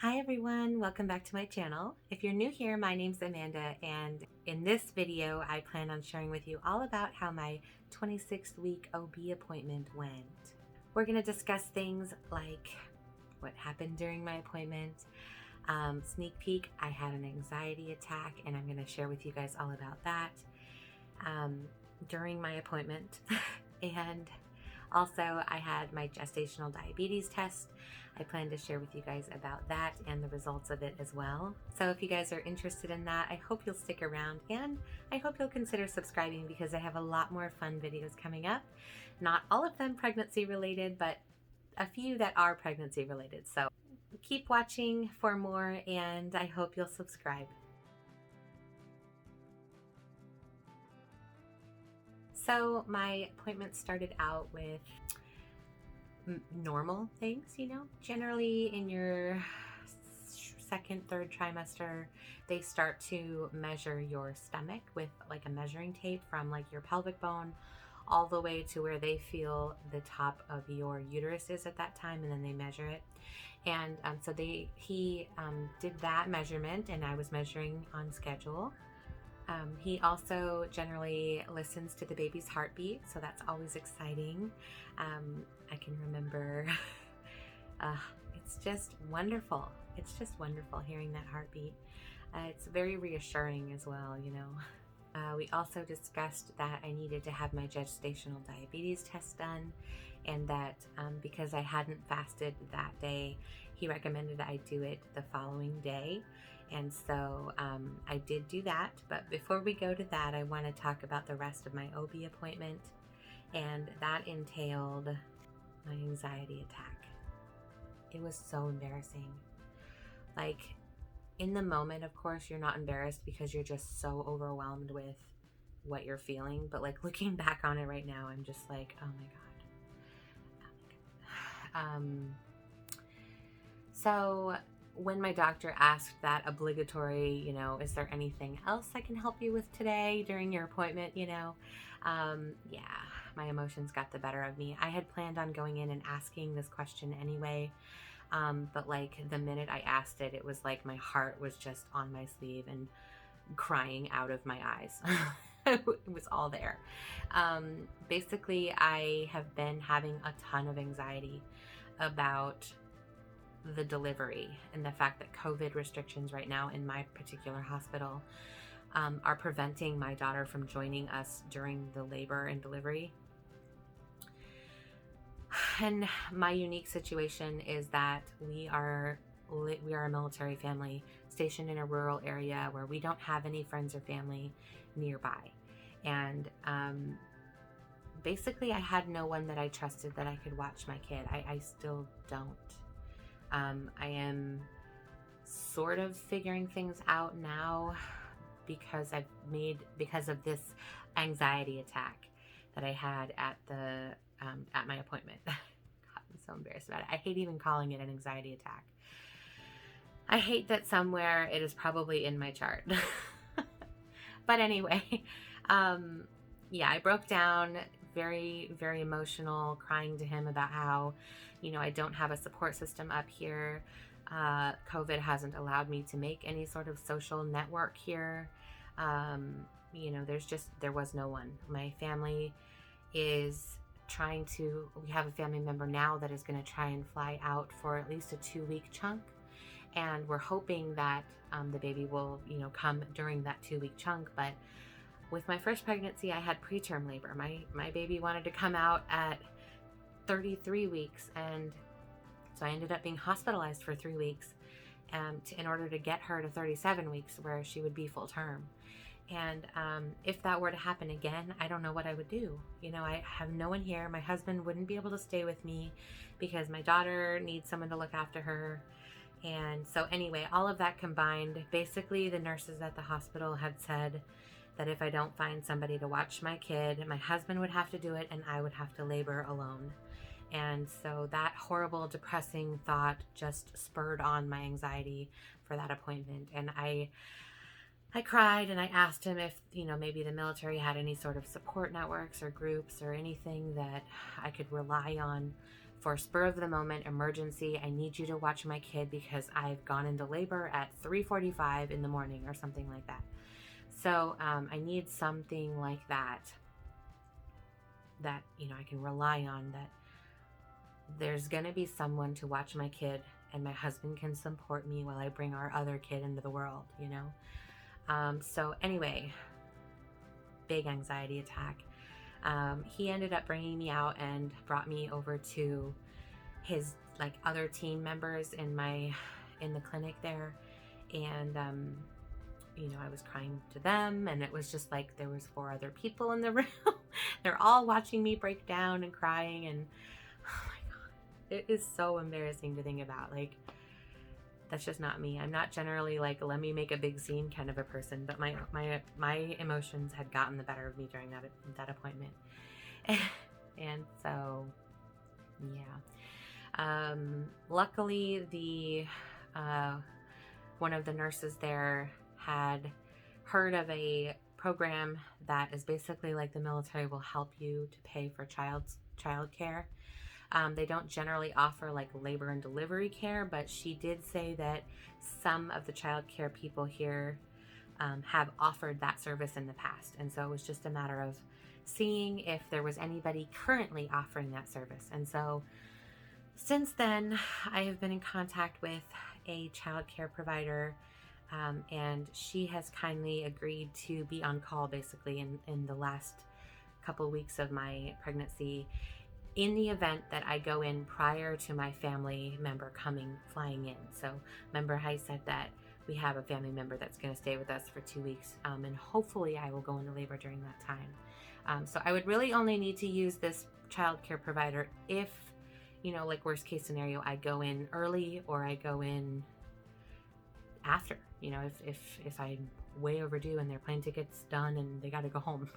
Hi everyone, welcome back to my channel. If you're new here, my name's Amanda, and in this video I plan on sharing with you all about how my 26th week OB appointment went. We're going to discuss things like what happened during my appointment, sneak peek, I had an anxiety attack and I'm going to share with you guys all about that during my appointment. And also I had my gestational diabetes test. I plan to share with you guys about that and the results of it as well. So if you guys are interested in that, I hope you'll stick around and I hope you'll consider subscribing because I have a lot more fun videos coming up. Not all of them pregnancy related, but a few that are pregnancy related. So keep watching for more and I hope you'll subscribe. So my appointment started out with normal things, generally in your second, third trimester, they start to measure your stomach with like a measuring tape from like your pelvic bone all the way to where they feel the top of your uterus is at that time, and then they measure it. And so he did that measurement, and I was measuring on schedule. He also generally listens to the baby's heartbeat, so that's always exciting. I can remember, it's just wonderful. It's just wonderful hearing that heartbeat. It's very reassuring as well, We also discussed that I needed to have my gestational diabetes test done, and that because I hadn't fasted that day, he recommended I do it the following day. And so I did do that, but before we go to that, I want to talk about the rest of my OB appointment, and that entailed my anxiety attack. It was so embarrassing. Like, in the moment, of course, you're not embarrassed because you're just so overwhelmed with what you're feeling, but like looking back on it right now, I'm just like, oh my God. So when my doctor asked that obligatory, is there anything else I can help you with today during your appointment, yeah, my emotions got the better of me. I had planned on going in and asking this question anyway, but like the minute I asked it, it was like my heart was just on my sleeve and crying out of my eyes. It was all there. Basically, I have been having a ton of anxiety about the delivery and the fact that COVID restrictions right now in my particular hospital are preventing my daughter from joining us during the labor and delivery. And my unique situation is that we are a military family stationed in a rural area where we don't have any friends or family nearby. And basically I had no one that I trusted that I could watch my kid. I still don't. I am sort of figuring things out now because of this anxiety attack that I had at my appointment. God, I'm so embarrassed about it. I hate even calling it an anxiety attack. I hate that somewhere it is probably in my chart. But anyway, yeah, I broke down, very, very emotional, crying to him about how, I don't have a support system up here. COVID hasn't allowed me to make any sort of social network here. There was no one. My family is we have a family member now that is going to try and fly out for at least a 2-week chunk. And we're hoping that the baby will, come during that 2-week chunk. But with my first pregnancy, I had preterm labor. My baby wanted to come out at 33 weeks. And so I ended up being hospitalized for 3 weeks in order to get her to 37 weeks where she would be full term. And if that were to happen again, I don't know what I would do. I have no one here. My husband wouldn't be able to stay with me because my daughter needs someone to look after her. And so anyway, all of that combined, basically the nurses at the hospital had said that if I don't find somebody to watch my kid, my husband would have to do it and I would have to labor alone. And so that horrible, depressing thought just spurred on my anxiety for that appointment. And I cried and I asked him if, maybe the military had any sort of support networks or groups or anything that I could rely on for spur of the moment emergency, I need you to watch my kid because I've gone into labor at 3:45 in the morning or something like that. So I need something like that, I can rely on, that there's going to be someone to watch my kid and my husband can support me while I bring our other kid into the world, So anyway, big anxiety attack. He ended up bringing me out and brought me over to his other team members in the clinic there. And, I was crying to them, and it was just like there was 4 other people in the room. They're all watching me break down and crying, and oh my God, it is so embarrassing to think about. That's just not me. I'm not generally let me make a big scene kind of a person, but my emotions had gotten the better of me during that appointment. And so, yeah. Luckily, the one of the nurses there had heard of a program that is basically like the military will help you to pay for childcare. They don't generally offer labor and delivery care, but she did say that some of the child care people here have offered that service in the past. And so it was just a matter of seeing if there was anybody currently offering that service. And so since then, I have been in contact with a child care provider, and she has kindly agreed to be on call basically in the last couple weeks of my pregnancy, in the event that I go in prior to my family member flying in. So remember, I said that we have a family member that's going to stay with us for 2 weeks, and hopefully I will go into labor during that time. So I would really only need to use this child care provider if, worst case scenario, I go in early or I go in after, if I'm way overdue and their plane ticket's done and they got to go home.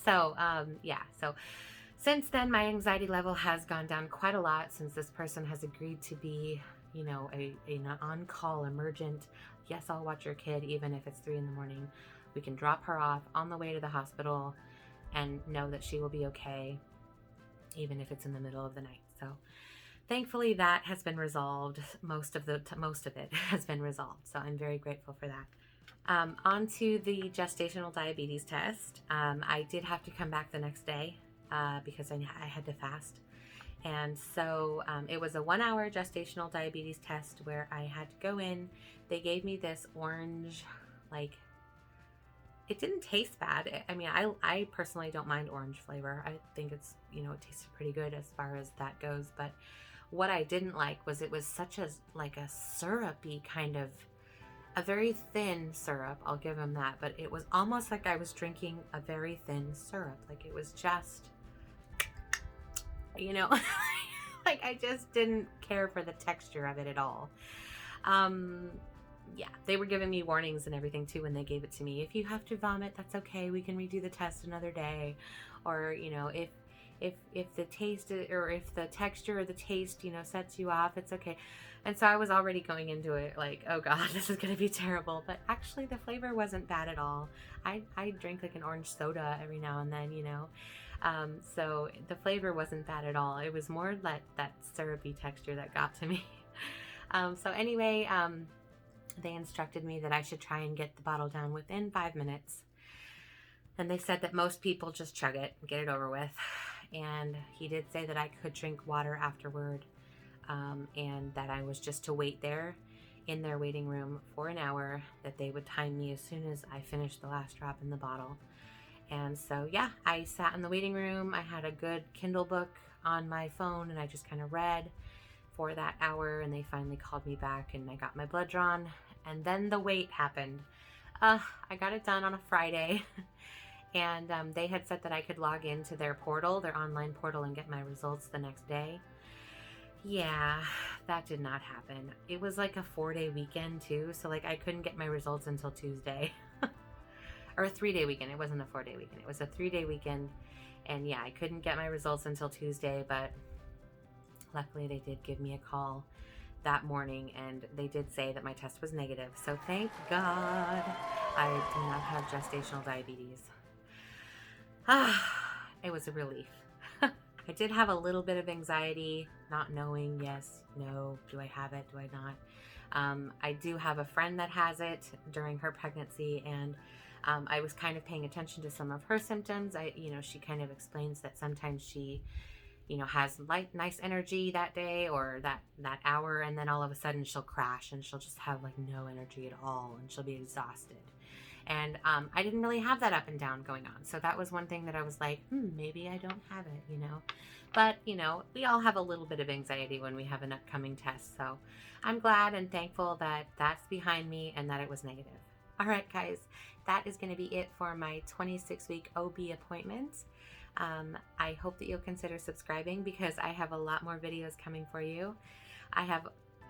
So, so since then, my anxiety level has gone down quite a lot since this person has agreed to be, an on-call emergent. Yes, I'll watch your kid even if it's 3 a.m. We can drop her off on the way to the hospital and know that she will be okay, even if it's in the middle of the night. So thankfully that has been resolved. Most of it has been resolved. So I'm very grateful for that. On to the gestational diabetes test. I did have to come back the next day because I had to fast. And so it was a 1-hour gestational diabetes test where I had to go in. They gave me this orange, it didn't taste bad. I mean, I personally don't mind orange flavor. I think it's, it tasted pretty good as far as that goes. But what I didn't like was it was such a syrupy kind of, a very thin syrup. I'll give them that. But it was almost like I was drinking a very thin syrup. It was just, I just didn't care for the texture of it at all. They were giving me warnings and everything too when they gave it to me. If you have to vomit, that's okay. We can redo the test another day. Or, if the taste or if the texture or the taste, sets you off, it's okay. And so I was already going into it oh God, this is going to be terrible. But actually the flavor wasn't bad at all. I drink an orange soda every now and then, so the flavor wasn't bad at all. It was more that syrupy texture that got to me. So anyway, they instructed me that I should try and get the bottle down within 5 minutes. And they said that most people just chug it and get it over with. And he did say that I could drink water afterward, and that I was just to wait there in their waiting room for an hour, that they would time me as soon as I finished the last drop in the bottle. And so, I sat in the waiting room. I had a good Kindle book on my phone, and I just kind of read for that hour, and they finally called me back, and I got my blood drawn, and then the wait happened. I got it done on a Friday, and they had said that I could log into their portal, their online portal, and get my results the next day. Yeah, that did not happen. It was a 4-day weekend too, so I couldn't get my results until Tuesday. Or a 3-day weekend. It wasn't a 4-day weekend. It was a 3-day weekend, and I couldn't get my results until Tuesday, but luckily they did give me a call that morning, and they did say that my test was negative. So thank God I do not have gestational diabetes. It was a relief. I did have a little bit of anxiety, not knowing, yes, no, do I have it, do I not? I do have a friend that has it during her pregnancy, and I was kind of paying attention to some of her symptoms. She kind of explains that sometimes she, has light, nice energy that day or that hour, and then all of a sudden she'll crash and she'll just have like no energy at all, and she'll be exhausted. And I didn't really have that up and down going on. So that was one thing that I was like, maybe I don't have it. But, we all have a little bit of anxiety when we have an upcoming test. So I'm glad and thankful that that's behind me and that it was negative. All right, guys, that is going to be it for my 26-week OB appointment. I hope that you'll consider subscribing because I have a lot more videos coming for you. I have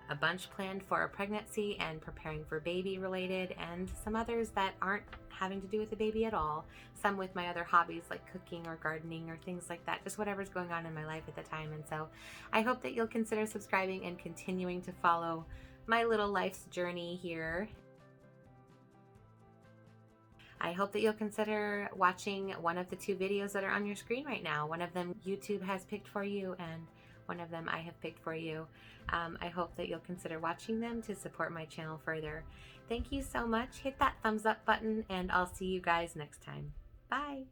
a bunch planned for a pregnancy and preparing for baby related, and some others that aren't having to do with the baby at all. Some with my other hobbies like cooking or gardening or things like that, just whatever's going on in my life at the time. And so I hope that you'll consider subscribing and continuing to follow my little life's journey here. I hope that you'll consider watching one of the 2 videos that are on your screen right now. One of them YouTube has picked for you, and one of them I have picked for you. I hope that you'll consider watching them to support my channel further. Thank you so much. Hit that thumbs up button, and I'll see you guys next time. Bye.